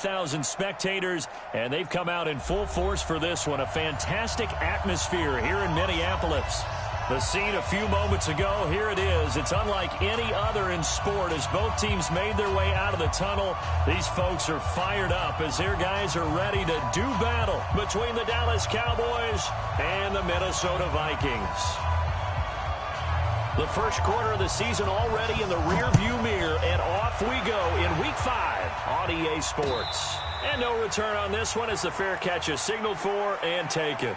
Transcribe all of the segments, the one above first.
1,000 spectators, and they've come out in full force for this one. A fantastic atmosphere here in Minneapolis. The scene a few moments ago, here it is. It's unlike any other in sport as both teams made their way out of the tunnel. These folks are fired up as their guys are ready to do battle between the Dallas Cowboys and the Minnesota Vikings. The first quarter of the season already in the rearview mirror, and off we go in Week 5 on EA Sports. And no return on this one as the fair catch is signaled for and taken.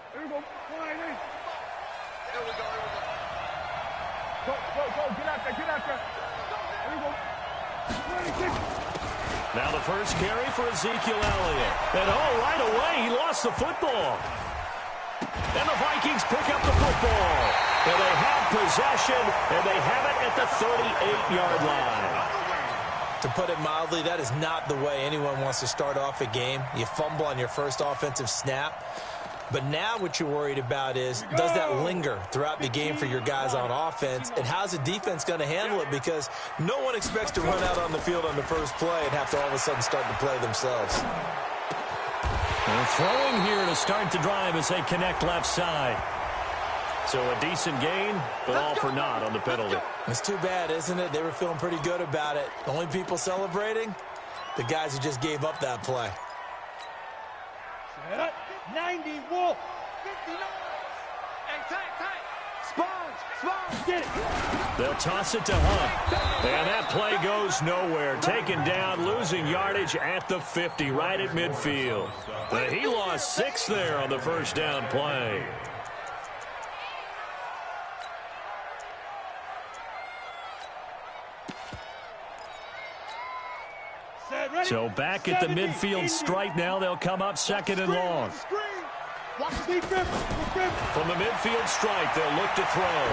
Here we go. There we go. Go. Get out there. Here we go. 26. Now the first carry for Ezekiel Elliott. And right away, he lost the football. And the Vikings pick up the football. And they have possession, and they have it at the 38-yard line. To put it mildly, that is not the way anyone wants to start off a game. You fumble on your first offensive snap. But now what you're worried about is, does that linger throughout the game for your guys on offense? And how's the defense going to handle it? Because no one expects to run out on the field on the first play and have to all of a sudden start to play themselves. They're throwing here to start the drive as they connect left side. So a decent gain, but all for naught on the penalty. It's too bad, isn't it? They were feeling pretty good about it. The only people celebrating, the guys who just gave up that play. 90, Wolf. 59. Hey, tight. Sponge. Get it. They'll toss it to Hunt. And that play goes nowhere. Taken down, losing yardage at the 50, right at midfield. But he lost 6 there on the first down play. So back at the midfield stripe now, they'll come up second and long. From the midfield stripe, they'll look to throw.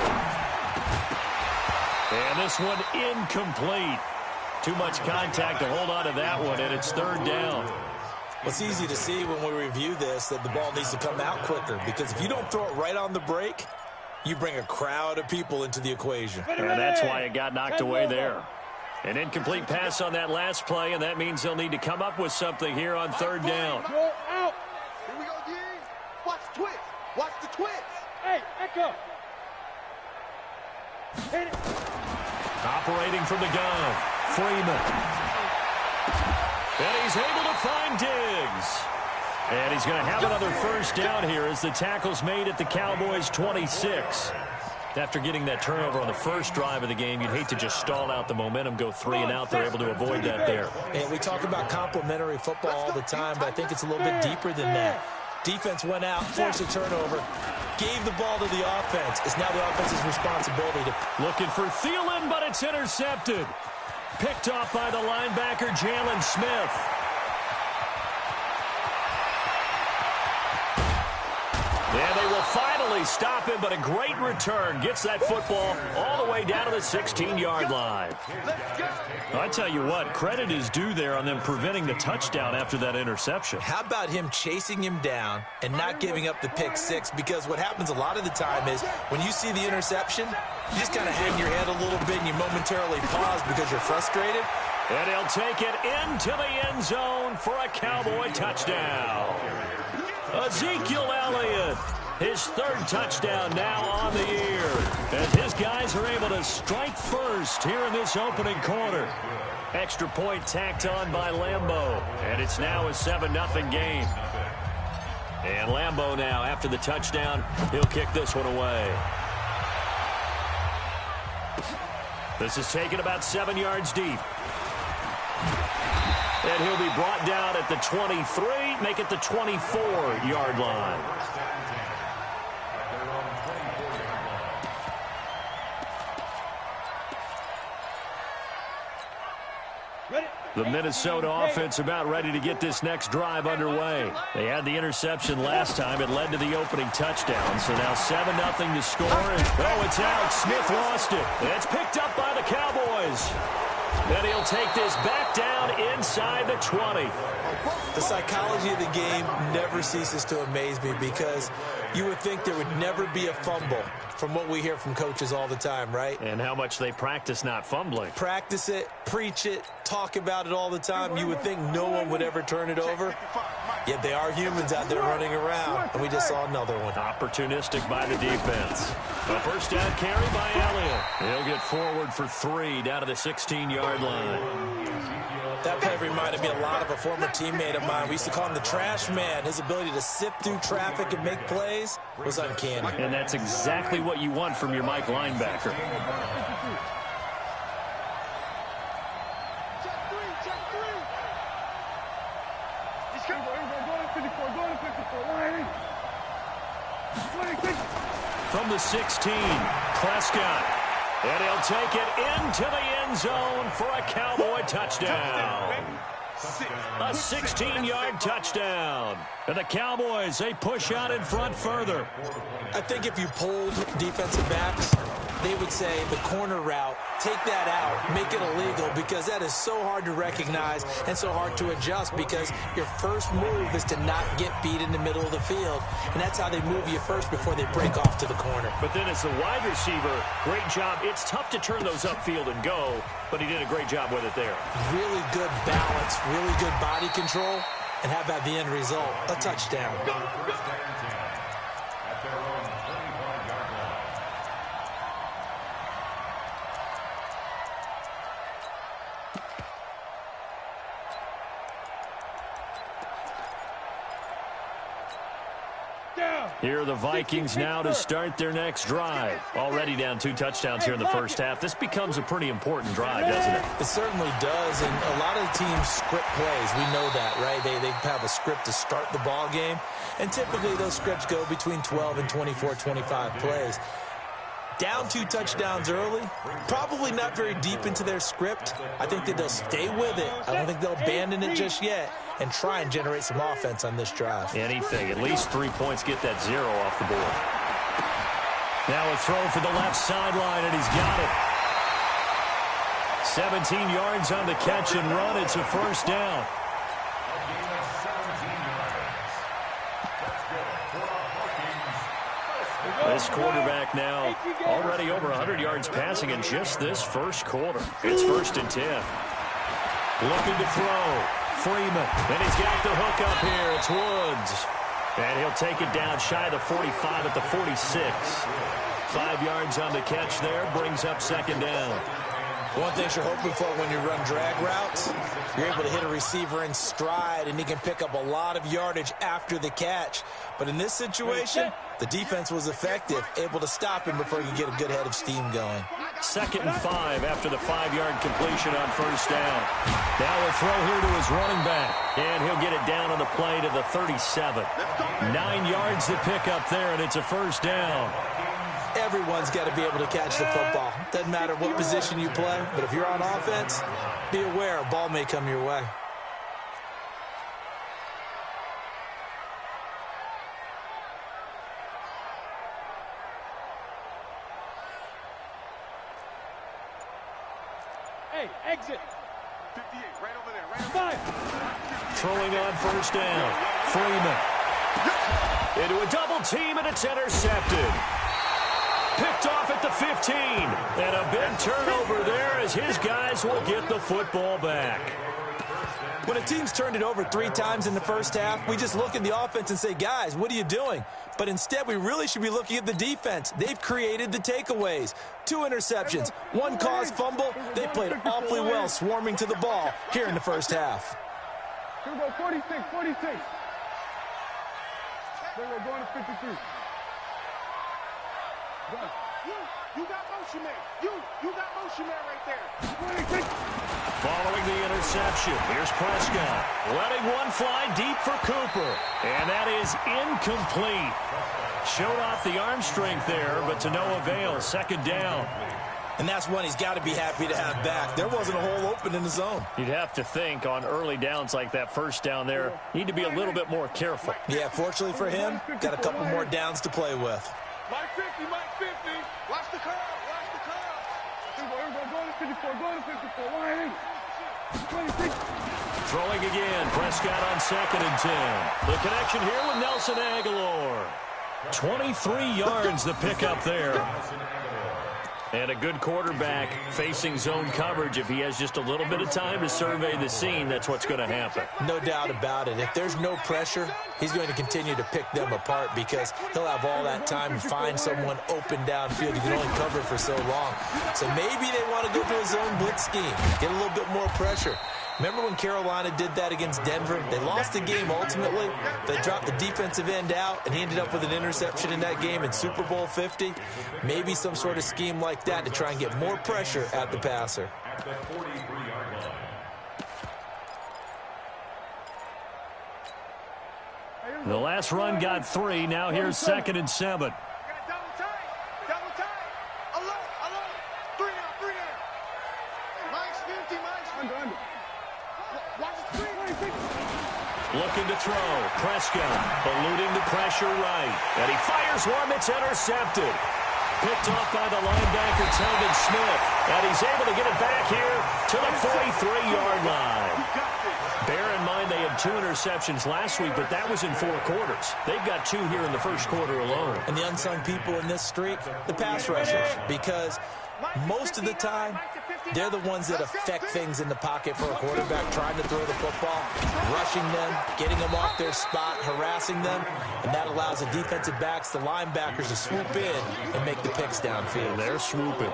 And this one incomplete. Too much contact to hold on to that one, and it's third down. Well, it's easy to see when we review this that the ball needs to come out quicker, because if you don't throw it right on the break, you bring a crowd of people into the equation. And that's why it got knocked away there. An incomplete pass on that last play, and that means they'll need to come up with something here on third down. Go out. Here we go, D. Watch the twist. Watch the twist. Hey, Echo. Hit it. Operating from the gun, Freeman. And he's able to find Diggs. And he's going to have another first down here as the tackle's made at the Cowboys' 26. After getting that turnover on the first drive of the game, you'd hate to just stall out the momentum, go 3 and out. They're able to avoid that there. And we talk about complementary football all the time, but I think it's a little bit deeper than that. Defense went out, forced a turnover, gave the ball to the offense. It's now the offense's responsibility to... Looking for Thielen, but it's intercepted. Picked off by the linebacker, Jalen Smith. And they will finally stop him, but a great return. Gets that football all the way down to the 16-yard line. I tell you what, credit is due there on them preventing the touchdown after that interception. How about him chasing him down and not giving up the pick six? Because what happens a lot of the time is when you see the interception, you just kind of hang your head a little bit and you momentarily pause because you're frustrated. And he'll take it into the end zone for a Cowboy touchdown. Ezekiel Elliott, his 3rd touchdown now on the year. As his guys are able to strike first here in this opening quarter. Extra point tacked on by Lambeau. And it's now a 7-0 game. And Lambeau now, after the touchdown, he'll kick this one away. This is taken about 7 yards deep. And he'll be brought down at the 23, make it the 24-yard line. Ready? The Minnesota offense about ready to get this next drive underway. They had the interception last time. It led to the opening touchdown. So now 7-0 to score. And, oh, it's out. Smith lost it. It's picked up by the Cowboys. Then he'll take this back down inside the 20. The psychology of the game never ceases to amaze me because you would think there would never be a fumble from what we hear from coaches all the time, right? And how much they practice not fumbling. Practice it, preach it, talk about it all the time. You would think no one would ever turn it over. Yet they are humans out there running around, and we just saw another one. Opportunistic by the defense. A first down carry by Elliott. He'll get forward for 3 down to the 16-yard line. That play reminded me a lot of a former teammate of mine. We used to call him the trash man. His ability to sift through traffic and make plays was uncanny. And that's exactly what you want from your Mike linebacker. From the 16, Prescott. And he'll take it into the end zone for a Cowboy touchdown. A 16-yard touchdown. And the Cowboys, they push out in front further. I think if you polled defensive backs, they would say the corner route, take that out, make it illegal, because that is so hard to recognize and so hard to adjust because your first move is to not get beat in the middle of the field, and that's how they move you first before they break off to the corner. But then as the wide receiver, great job. It's tough to turn those upfield and go, but he did a great job with it there. Really good balance, really good body control, and how about the end result? A touchdown. Here are the Vikings now to start their next drive. Already down 2 touchdowns here in the first half. This becomes a pretty important drive, doesn't it? It certainly does, and a lot of the teams script plays. We know that, right? They have a script to start the ball game, and typically those scripts go between 12 and 24, 25 plays. Down 2 touchdowns early, probably not very deep into their script. I think that they'll stay with it. I don't think they'll abandon it just yet and try and generate some offense on this drive. Anything. At least 3 points, get that 0 off the board. Now a throw for the left sideline, and he's got it. 17 yards on the catch and run. It's a first down. This quarterback now already over 100 yards passing in just this first quarter. It's 1st and 10. Looking to throw. Freeman. And he's got the hook up here. It's Woods. And he'll take it down shy of the 45 at the 46. 5 yards on the catch there. Brings up 2nd down. One thing you're hoping for when you run drag routes, you're able to hit a receiver in stride, and he can pick up a lot of yardage after the catch. But in this situation, the defense was effective, able to stop him before he could get a good head of steam going. 2nd and 5 after the 5-yard completion on first down. Now a throw here to his running back, and he'll get it down on the play to the 37. 9 yards to pick up there, and it's a first down. Everyone's got to be able to catch the football. Doesn't matter what position you play, but if you're on offense, be aware a ball may come your way. Hey, exit. 58, right over there. Right over there. Throwing on first down. Freeman. Into a double team, and it's intercepted. Picked off at the 15. And a big turnover there as his guys will get the football back. When a team's turned it over 3 times in the first half, we just look at the offense and say, guys, what are you doing? But instead, we really should be looking at the defense. They've created the takeaways. 2 interceptions, 1 caused fumble. They played awfully well swarming to the ball here in the first half. Here we go, 46, 46. There we go, going to 53. You got motion man. You got motion man right there. Following the interception, here's Prescott. Letting one fly deep for Cooper. And that is incomplete. Showed off the arm strength there, but to no avail. 2nd down. And that's one he's got to be happy to have back. There wasn't a hole open in the zone. You'd have to think on early downs like that first down there, need to be a little bit more careful. Yeah, fortunately for him, got a couple more downs to play with. Mike 50, Mike 50. Watch the curve, watch the curve. Go to 54, go to 54. Throwing again, Prescott on 2nd and 10. The connection here with Nelson Aguilar. 23 yards the pickup there. And a good quarterback facing zone coverage. If he has just a little bit of time to survey the scene, that's what's going to happen. No doubt about it. If there's no pressure, he's going to continue to pick them apart because he'll have all that time to find someone open downfield. He can only cover for so long. So maybe they want to go to a zone blitz scheme, get a little bit more pressure. Remember when Carolina did that against Denver? They lost the game ultimately. They dropped the defensive end out, and he ended up with an interception in that game in Super Bowl 50. Maybe some sort of scheme like that to try and get more pressure at the passer. The last run got 3. Now here's 2nd and 7. Looking to throw. Prescott eluding the pressure right. And he fires one that's intercepted. Picked off by the linebacker, Telvin Smith. And he's able to get it back here to the 43-yard line. Bear in mind they had 2 interceptions last week, but that was in 4 quarters. They've got 2 here in the first quarter alone. And the unsung people in this streak, the pass rushers, because most of the time, they're the ones that affect things in the pocket for a quarterback, trying to throw the football, rushing them, getting them off their spot, harassing them, and that allows the defensive backs, the linebackers, to swoop in and make the picks downfield. They're swooping.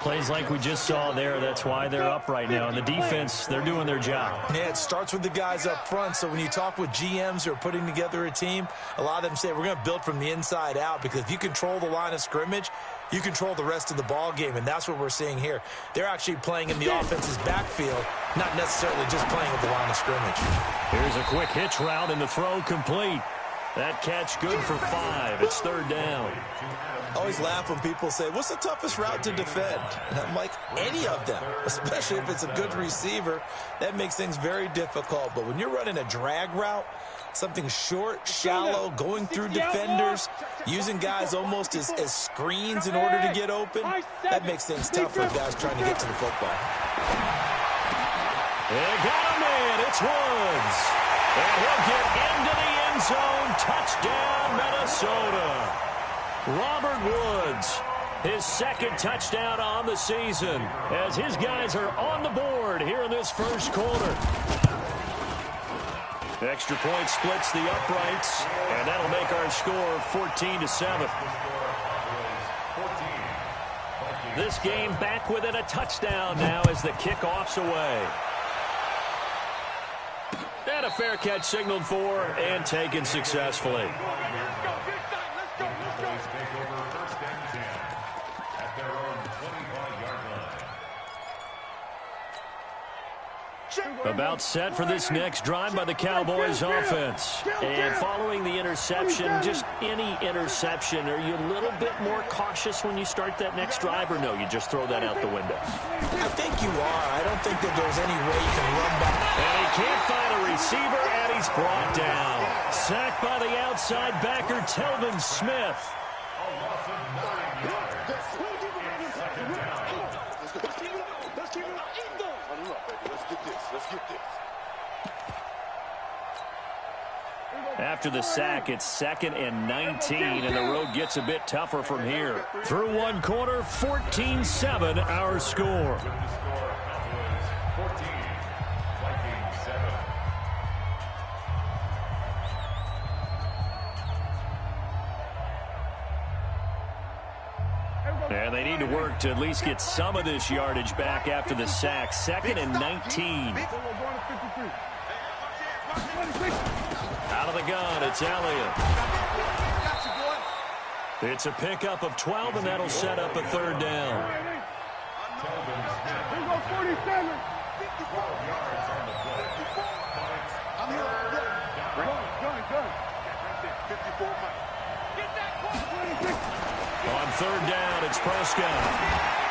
Plays like we just saw there, that's why they're up right now. And the defense, they're doing their job. Yeah, it starts with the guys up front. So when you talk with GMs who are putting together a team, a lot of them say, we're going to build from the inside out, because if you control the line of scrimmage, you control the rest of the ball game, and that's what we're seeing here. They're actually playing in the offense's backfield, not necessarily just playing at the line of scrimmage. Here's a quick hitch route, and the throw complete. That catch good for 5. It's 3rd down. I always laugh when people say, what's the toughest route to defend? And I'm like, any of them, especially if it's a good receiver. That makes things very difficult. But when you're running a drag route, something short, shallow, going through defenders, using guys almost as screens in order to get open, that makes things tough for guys trying to get to the football. They got him in. It's Woods. And he'll get into the end zone. Touchdown, Minnesota. Robert Woods, his 2nd touchdown on the season, as his guys are on the board here in this first quarter. The extra point splits the uprights, and that'll make our score 14-7. This game back within a touchdown now as the kickoff's away. And a fair catch signaled for and taken successfully. About set for this next drive by the Cowboys offense. And following the interception, just any interception, are you a little bit more cautious when you start that next drive, or no, you just throw that out the window? I think you are. I don't think that there's any way you can run back. And he can't find a receiver, and he's brought down. Sacked by the outside backer, Telvin Smith. After the sack, it's 2nd and 19, and the road gets a bit tougher from here. Through 1 quarter, 14-7 our score. And they need to work to at least get some of this yardage back after the sack. 2nd and 19. Out of the gun, it's Elliott. It's a pickup of 12, and that'll set up a 3rd down. On 3rd down, it's Prescott.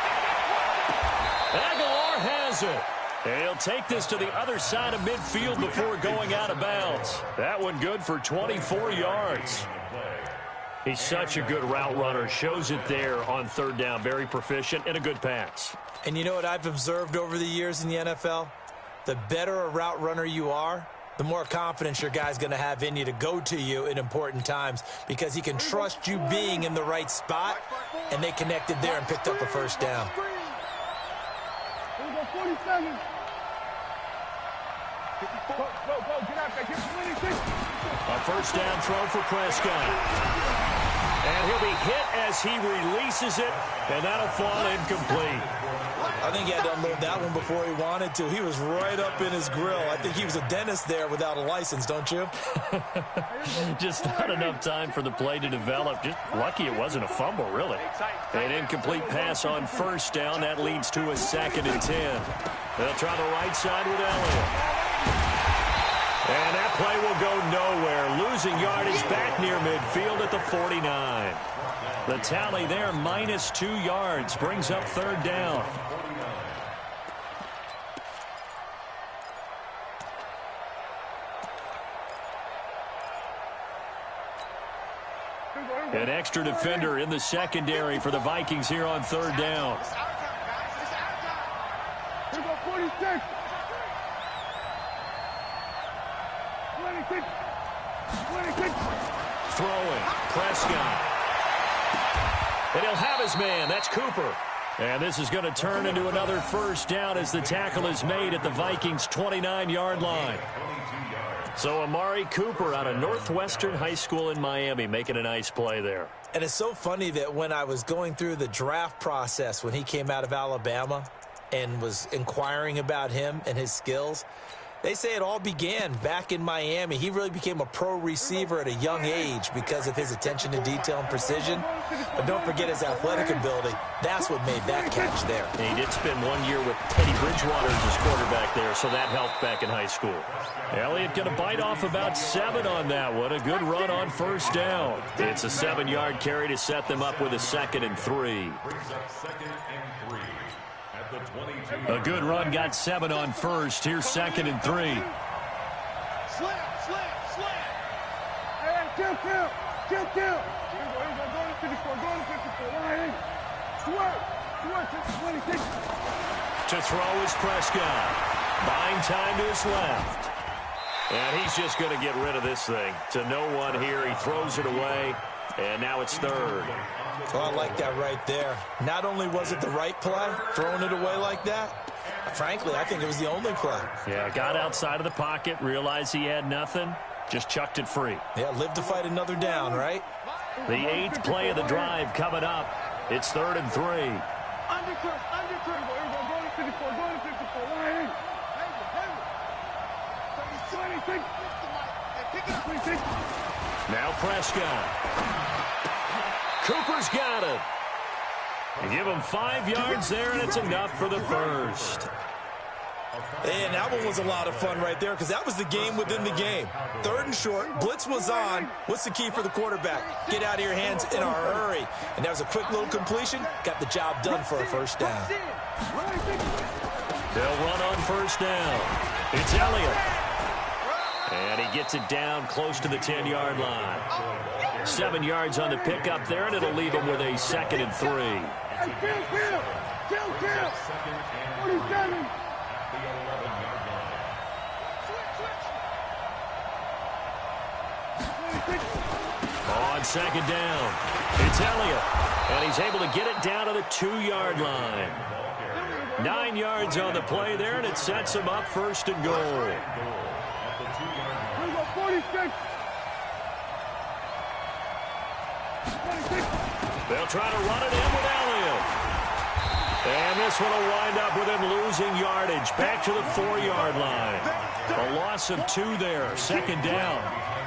Aguilar has it. And he'll take this to the other side of midfield before going out of bounds. That one good for 24 yards. He's such a good route runner. Shows it there on third down. Very proficient and a good pass. And you know what I've observed over the years in the NFL? The better a route runner you are, the more confidence your guy's going to have in you to go to you in important times because he can trust you being in the right spot, and they connected there and picked up a first down. A first down throw for Prescott. And he'll be hit as he releases it, and that'll fall incomplete. I think he had to unload that one before he wanted to. He was right up in his grill. I think he was a dentist there without a license, don't you? Just not enough time for the play to develop. Just lucky it wasn't a fumble, really. An incomplete pass on first down. That leads to a 2nd and 10. They'll try the right side with Elliott. And that play will go nowhere. Losing yardage back near midfield at the 49. The tally there, -2 yards, brings up third down. An extra defender in the secondary for the Vikings here on third down. Here we go, 46. 26. Throwing, Prescott. And he'll have his man. That's Cooper. And this is going to turn into another first down as the tackle is made at the Vikings' 29-yard line. So Amari Cooper out of Northwestern High School in Miami making a nice play there. And it's so funny that when I was going through the draft process when he came out of Alabama and was inquiring about him and his skills, they say it all began back in Miami. He really became a pro receiver at a young age because of his attention to detail and precision. But don't forget his athletic ability. That's what made that catch there. He did spend 1 year with Teddy Bridgewater as his quarterback there, so that helped back in high school. Elliott going to bite off about 7 on that one. A good run on first down. It's a 7-yard carry to set them up with a 2nd and 3. A good run got 7 on first. Here's 2nd and 3. Slam. Hey, kill. Here we go, go to 54, line. Swerve, 26. To throw is Prescott. Buying time to his left. And he's just going to get rid of this thing. To no one here. He throws it away. And now it's 3rd. Oh, I like that right there. Not only was it the right play, throwing it away like that, frankly, I think it was the only play. Yeah, got outside of the pocket, realized he had nothing, just chucked it free. Yeah, live to fight another down, right? The 8th play of the drive coming up. It's 3rd and 3. Undercut. Go to 54, line. 26. Pick it up, 26. Now Prescott. Cooper's got it. You give him 5 yards there, and it's enough for the first. And that one was a lot of fun right there because that was the game within the game. 3rd and short, blitz was on. What's the key for the quarterback? Get out of your hands in a hurry. And that was a quick little completion. Got the job done for a first down. They'll run on first down. It's Elliott. And he gets it down close to the 10-yard line. 7 yards on the pickup there, and it'll leave him with a 2nd and 3. Kill. 47. On 2nd down, it's Elliott. And he's able to get it down to the 2-yard line. 9 yards on the play there, and it sets him up 1st and goal. 46. They'll try to run it in with Elliott. And this one will wind up with him losing yardage back to the 4-yard line. A loss of 2 there, 2nd down.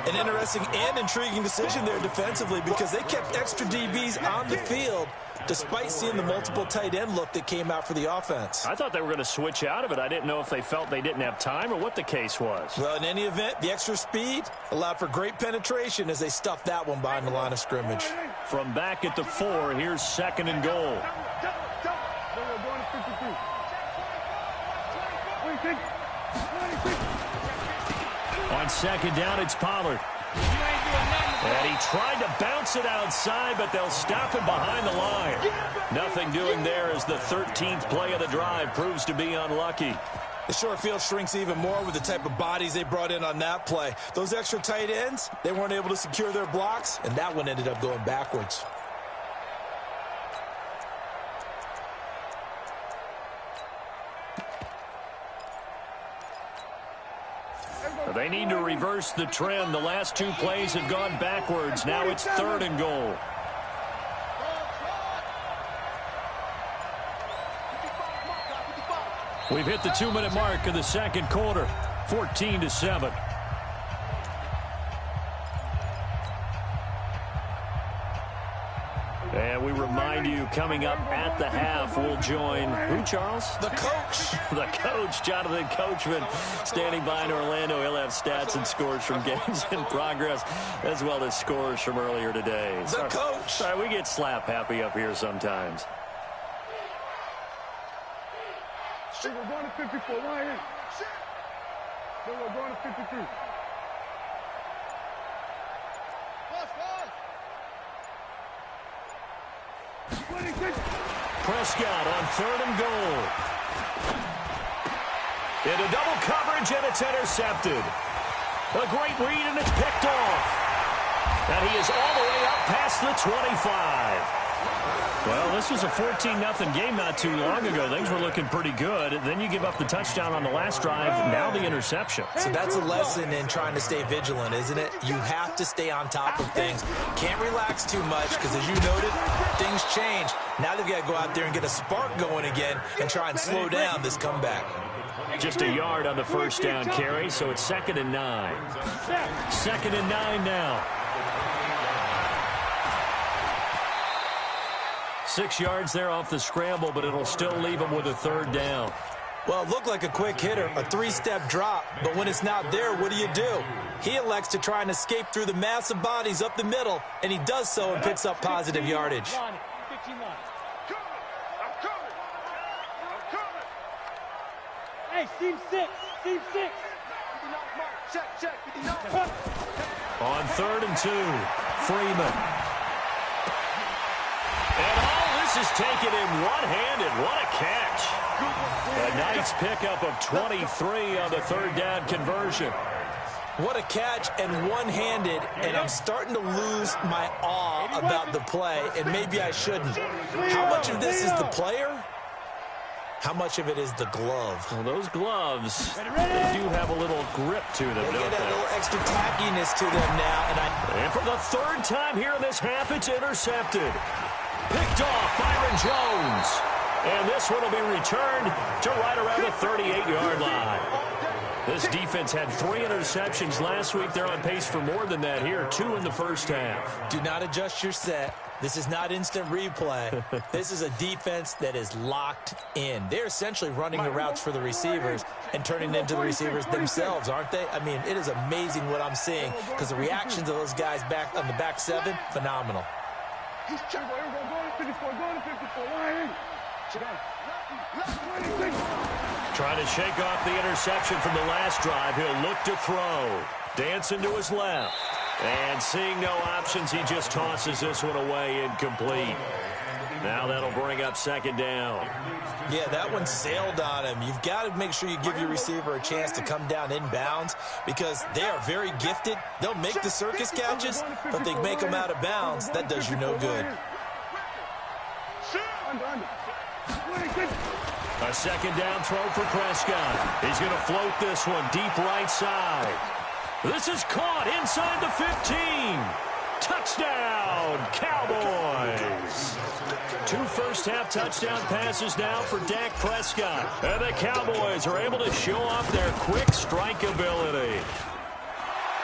An interesting and intriguing decision there defensively because they kept extra DBs on the field despite seeing the multiple tight end look that came out for the offense. I thought they were going to switch out of it. I didn't know if they felt they didn't have time or what the case was. Well, in any event, the extra speed allowed for great penetration as they stuffed that one behind the line of scrimmage. From back at the 4, here's 2nd and goal. On second down, it's Pollard. And he tried to bounce it outside, but they'll stop him behind the line. Nothing doing there as the 13th play of the drive proves to be unlucky. The short field shrinks even more with the type of bodies they brought in on that play. Those extra tight ends, they weren't able to secure their blocks, and that one ended up going backwards. They need to reverse the trend. The last two plays have gone backwards. Now it's 3rd and goal. We've hit the 2-minute mark of the second quarter, 14-7. And we remind you, coming up at the half, we'll join who, Charles? The coach. The coach, Jonathan Coachman, standing by in Orlando. He'll have stats and scores from games in progress, as well as scores from earlier today. The coach. Sorry, we get slap happy up here sometimes. We're going to 54. Line in. We're going to 53. Prescott on 3rd and goal. Into double coverage, and it's intercepted. A great read, and it's picked off. And he is all the way up past the 25. Well, this was a 14-0 game not too long ago. Things were looking pretty good. Then you give up the touchdown on the last drive. Now the interception. So that's a lesson in trying to stay vigilant, isn't it? You have to stay on top of things. Can't relax too much because, as you noted, things change. Now they've got to go out there and get a spark going again and try and slow down this comeback. Just a yard on the first down carry, so it's 2nd and 9. 2nd and 9 now. 6 yards there off the scramble, but it'll still leave him with a 3rd down. Well, it looked like a quick hitter, a 3-step drop, but when it's not there, what do? He elects to try and escape through the massive bodies up the middle, and he does so and picks up positive yardage. Hey, seam 6. Seam 6. Check. On 3rd and 2, Freeman. And all this is taken in one-handed. What a catch. A nice pickup of 23 on the 3rd down conversion. What a catch, and one-handed, and I'm starting to lose my awe about the play, and maybe I shouldn't. How much of this is the player? How much of it is the glove? Well, those gloves, they do have a little grip to them, They don't get a they? little extra tackiness to them now, And for the 3rd time here in this half, it's intercepted. Picked off Byron Jones. And this one will be returned to right around the 38-yard line. This defense had 3 interceptions last week. They're on pace for more than that here, 2 in the first half. Do not adjust your set. This is not instant replay. This is a defense that is locked in. They're essentially running the routes for the receivers and turning them into the receivers themselves, aren't they? I mean, it is amazing what I'm seeing because the reactions of those guys back on the back 7, phenomenal. Trying to shake off the interception from the last drive. He'll look to throw. Dancing to his left. And seeing no options, he just tosses this one away incomplete. Now that'll bring up 2nd down. Yeah, that one sailed on him. You've got to make sure you give your receiver a chance to come down inbounds because they are very gifted. They'll make the circus catches, but they make them out of bounds. That does you no good. A 2nd down throw for Prescott. He's going to float this one deep right side. This is caught inside the 15. Touchdown, Cowboys. 2 first-half touchdown passes now for Dak Prescott. And the Cowboys are able to show off their quick strike ability.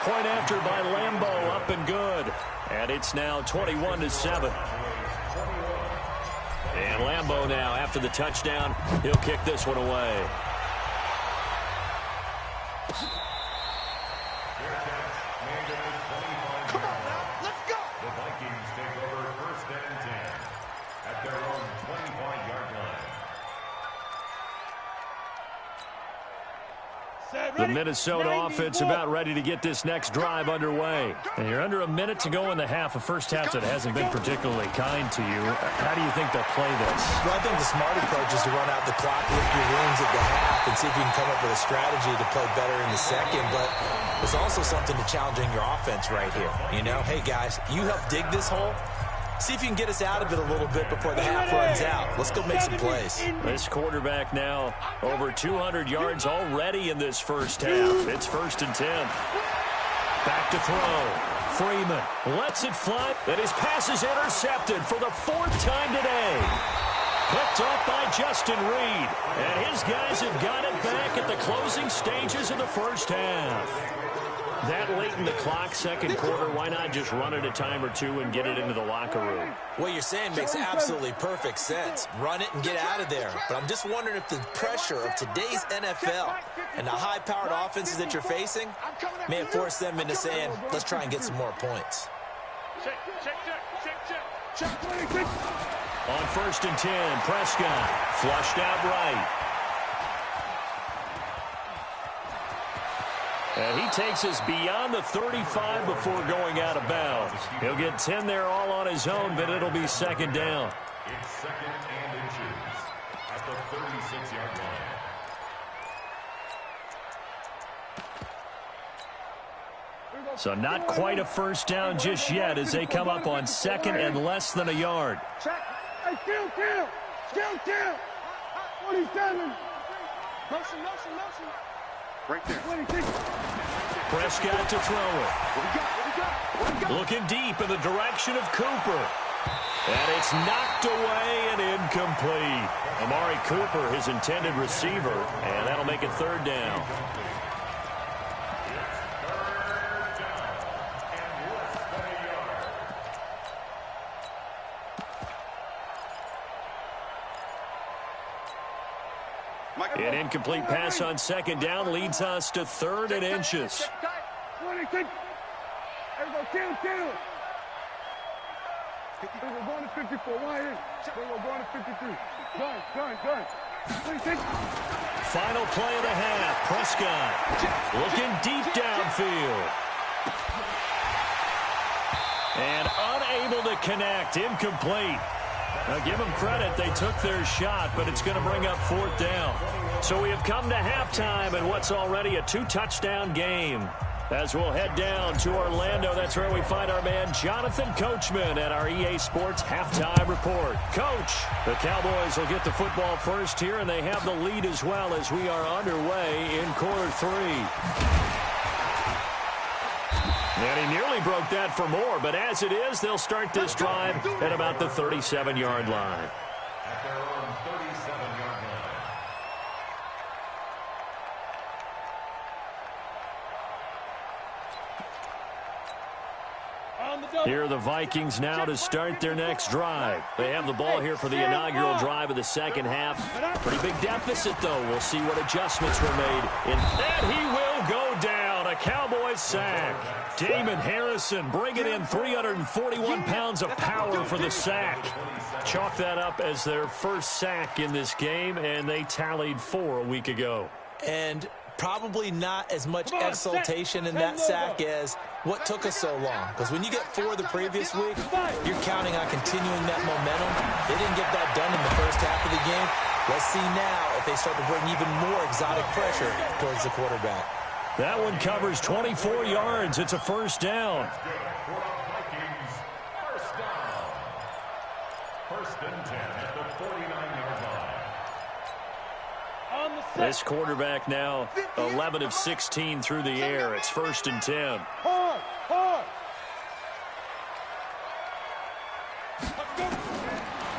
Point after by Lambeau, up and good. And it's now 21-7. And Lambeau now, after the touchdown, he'll kick this one away. Come on now, let's go. The Vikings take over 1st and 10 at their own 25-yard line. The Minnesota offense about ready to get this next drive underway. And you're under a minute to go in the half. A first half that hasn't been particularly kind to you. How do you think they'll play this? Well, I think the smart approach is to run out the clock, lick your wounds at the half, and see if you can come up with a strategy to play better in the second. But there's also something to challenging your offense right here. You know, hey, guys, you help dig this hole. See if you can get us out of it a little bit before the half runs out. Let's go make some plays. This quarterback now over 200 yards already in this first half. It's 1st and 10. Back to throw. Freeman lets it fly. And his pass is intercepted for the 4th time today. Picked off by Justin Reed. And his guys have got it back at the closing stages of the first half. That late in the clock, second quarter, why not just run it a time or two and get it into the locker room? What you're saying makes absolutely perfect sense. Run it and get out of there. But I'm just wondering if the pressure of today's NFL and the high-powered offenses that you're facing may have forced them into saying, let's try and get some more points. On 1st and 10, Prescott flushed out right. And he takes us beyond the 35 before going out of bounds. He'll get 10 there all on his own, but it'll be 2nd down. It's 2nd and inches at the 36-yard line. So not quite a first down just yet as they come up on 2nd and less than a yard. Check. Hey, still. 27. Motion. Right there. 26. Prescott to throw it. What we got? Looking deep in the direction of Cooper. And it's knocked away and incomplete. Amari Cooper, his intended receiver, and that'll make it 3rd down. An incomplete pass on 2nd down leads us to 3rd and inches. 26. There we go. Kill. We're going to 54. Why in? We're going to 53. Gun. 26. Final play of the half. Prescott looking deep downfield. And unable to connect. Incomplete. Now, give them credit. They took their shot, but it's going to bring up 4th down. So we have come to halftime in what's already a 2-touchdown game. As we'll head down to Orlando, that's where we find our man Jonathan Coachman at our EA Sports Halftime Report. Coach, the Cowboys will get the football first here, and they have the lead as well as we are underway in quarter 3. And he nearly broke that for more, but as it is, they'll start this drive at about the 37-yard line. At their own 37-yard line. Here are the Vikings now to start their next drive. They have the ball here for the inaugural drive of the second half. Pretty big deficit, though. We'll see what adjustments were made. And he will go down. A Cowboys sack. Damon Harrison bringing in 341 pounds of power for the sack. Chalk that up as their first sack in this game, and they tallied 4 a week ago. And probably not as much exultation in that sack as what took us so long. Because when you get 4 the previous week, you're counting on continuing that momentum. They didn't get that done in the first half of the game. Let's see now if they start to bring even more exotic pressure towards the quarterback. That one covers 24 yards. It's a first down. Vikings, first down. 1st and 10 at the 49-yard line. This quarterback now 11 of 16 through the air. It's 1st and 10. Hard.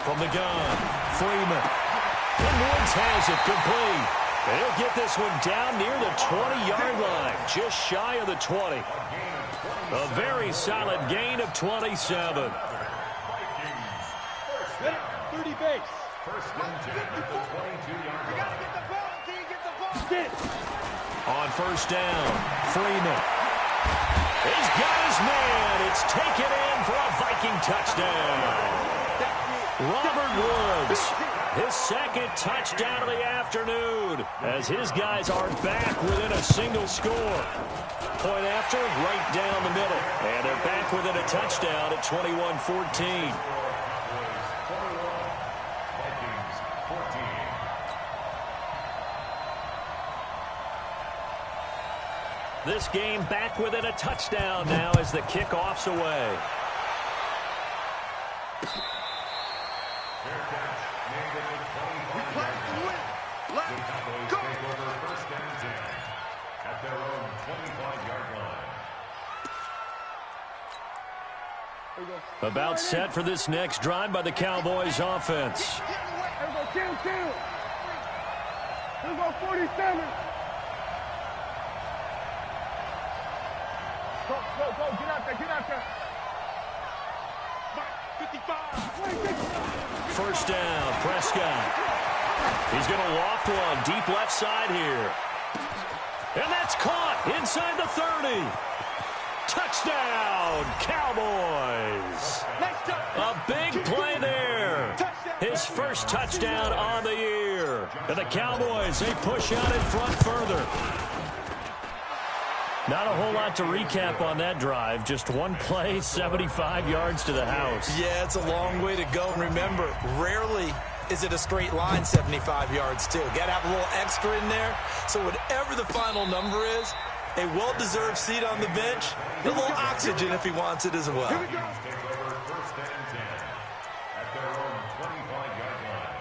From the gun, Freeman. And Woods has it complete. And he'll get this one down near the 20-yard line, just shy of the 20. A very solid gain of 27. 30 base. 1st and 10 at the 22-yard line. On first down, Freeman. He's got his man. It's taken in for a Viking touchdown. Robert Woods His second touchdown of the afternoon as his guys are back within a single score. Point after, right down the middle. And they're back within a touchdown at 21-14. Vikings 14. This game back within a touchdown now as the kickoff's away. Fair catch. Made at the 25-yard line. The Cowboys take over first and 10 at their own 25-yard line. About set for this next drive by the Cowboys offense. Here we go, kill. Here we go, 47. Go, get out there. 55. First down, Prescott. He's going to loft one deep left side here. And that's caught inside the 30. Touchdown, Cowboys. A big play there. His first touchdown on the year. And the Cowboys, they push out in front further. Not a whole lot to recap on that drive. Just one play, 75 yards to the house. Yeah, it's a long way to go. And remember, rarely is it a straight line 75 yards, too. Got to have a little extra in there. So whatever the final number is, a well-deserved seat on the bench, a little oxygen if he wants it as well. Take over first and 10 at their own 25-yard line.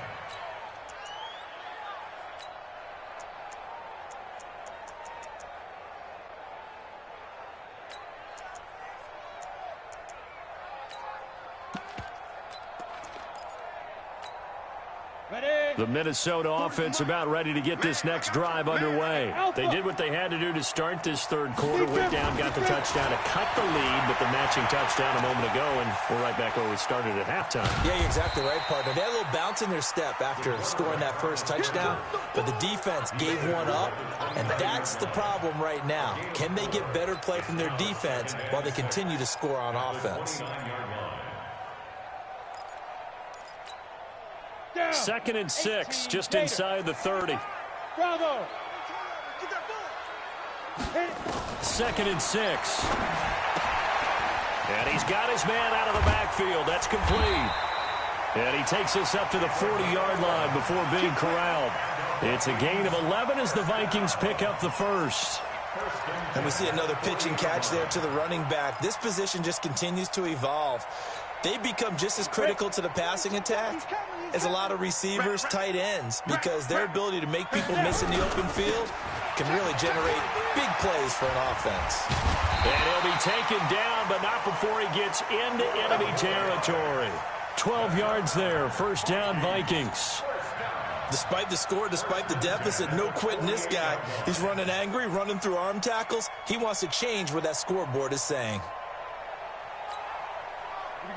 The Minnesota offense about ready to get this next drive underway. They did what they had to do to start this third quarter. Went down, got the touchdown to cut the lead, but the matching touchdown a moment ago, and we're right back where we started at halftime. Yeah, you're exactly right, partner. They had a little bounce in their step after scoring that first touchdown, but the defense gave one up, and that's the problem right now. Can they get better play from their defense while they continue to score on offense? Second and 6, just inside the 30. Bravo. Second and 6. And he's got his man out of the backfield. That's complete. And he takes us up to the 40-yard line before being corralled. It's a gain of 11 as the Vikings pick up the first. And we see another pitch and catch there to the running back. This position just continues to evolve. They become just as critical to the passing attack as a lot of receivers, tight ends, because their ability to make people miss in the open field can really generate big plays for an offense. And he'll be taken down, but not before he gets into enemy territory. 12 yards there, first down Vikings. Despite the score, despite the deficit, no quitting this guy. He's running angry, running through arm tackles. He wants to change what that scoreboard is saying.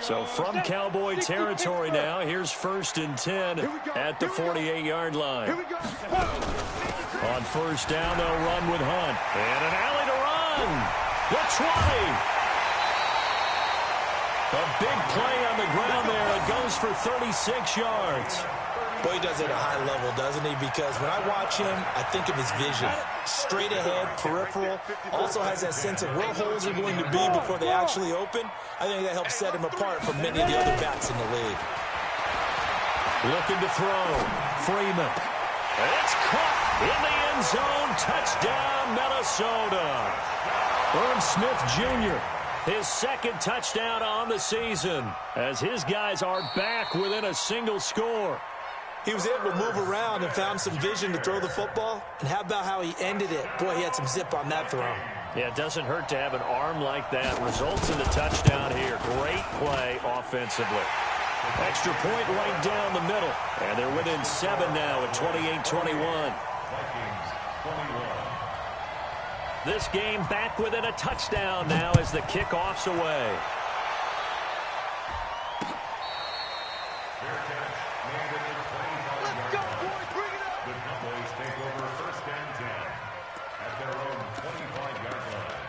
So from Cowboy territory now, here's first and 10 at the 48-yard line. On first down, they'll run with Hunt. And an alley to run. The 20. A big play on the ground there. It goes for 36 yards. Boy, he does it at a high level, doesn't he? Because when I watch him, I think of his vision. Straight ahead, peripheral. Also has that sense of where holes are going to be before they actually open. I think that helps set him apart from many of the other backs in the league. Looking to throw. Freeman. And it's caught in the end zone. Touchdown, Minnesota. Irv Smith Jr., his second touchdown on the season as his guys are back within a single score. He was able to move around and found some vision to throw the football. And how about how he ended it? Boy, he had some zip on that throw. Yeah, it doesn't hurt to have an arm like that. Results in the touchdown here. Great play offensively. Extra point right down the middle. And they're within 7 now at 28-21. Vikings 21. This game back within a touchdown now as the kickoff's away. Fair catch. Made at the 25-yard line. The Cowboys take over first and 10 at their own 25-yard line.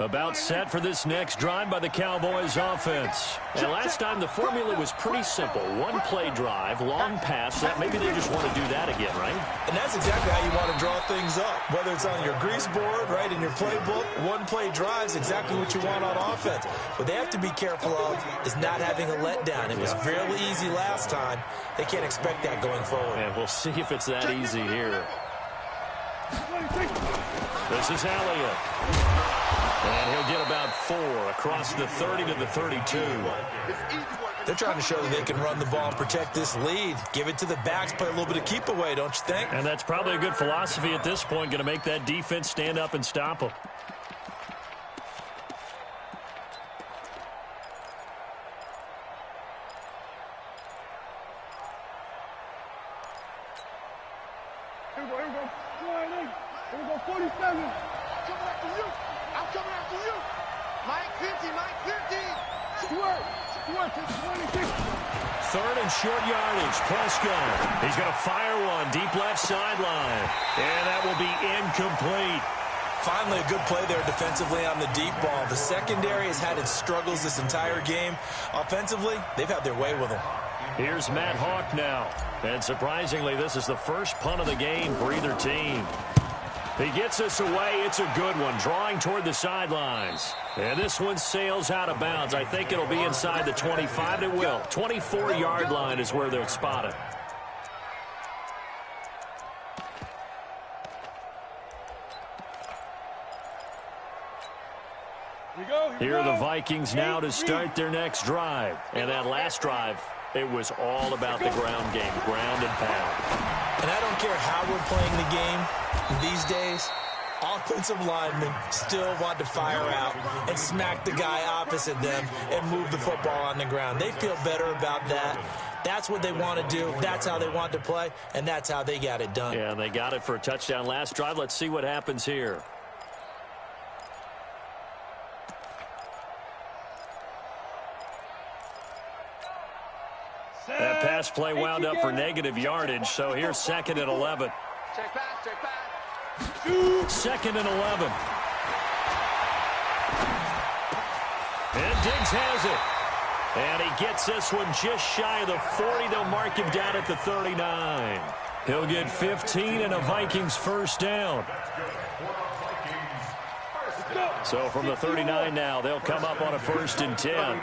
About set for this next drive by the Cowboys offense. And last time the formula was pretty simple. One-play drive, long pass. That maybe they just want to do that again, right? And that's exactly how you want to draw things up. Whether it's on your grease board, right, in your playbook, one-play drive is exactly what you want on offense. What they have to be careful of is not having a letdown. It was fairly easy last time. They can't expect that going forward. And we'll see if it's that easy here. This is Elliott. And he'll get about 4 across the 30 to the 32. They're trying to show that they can run the ball and protect this lead. Give it to the backs, play a little bit of keep away, don't you think? And that's probably a good philosophy at this point, going to make that defense stand up and stop them. Here we go. Here we go, 47. Coming after you. I'm coming after you. Mike 50. Squirt to 26. Third and short yardage. Prescott. He's going to fire one deep left sideline. And that will be incomplete. Finally, a good play there defensively on the deep ball. The secondary has had its struggles this entire game. Offensively, they've had their way with them. Here's Matt Hawk now. And surprisingly, this is the first punt of the game for either team. He gets this away. It's a good one, drawing toward the sidelines. And this one sails out of bounds. I think it'll be inside the 25. It will. 24-yard line is where they'll spot it. Here are the Vikings now to start their next drive. And that last drive, it was all about the ground game, ground and pound. And I don't care how we're playing the game these days, offensive linemen still want to fire out and smack the guy opposite them and move the football on the ground. They feel better about that. That's what they want to do. That's how they want to play, and that's how they got it done. Yeah, and they got it for a touchdown last drive. Let's see what happens here. That pass play wound up for negative yardage, so here's 2nd and 11. Check back. 2nd and 11. And Diggs has it. And he gets this one just shy of the 40. They'll mark him down at the 39. He'll get 15 and a Vikings first down. So from the 39 now, they'll come up on a 1st and 10.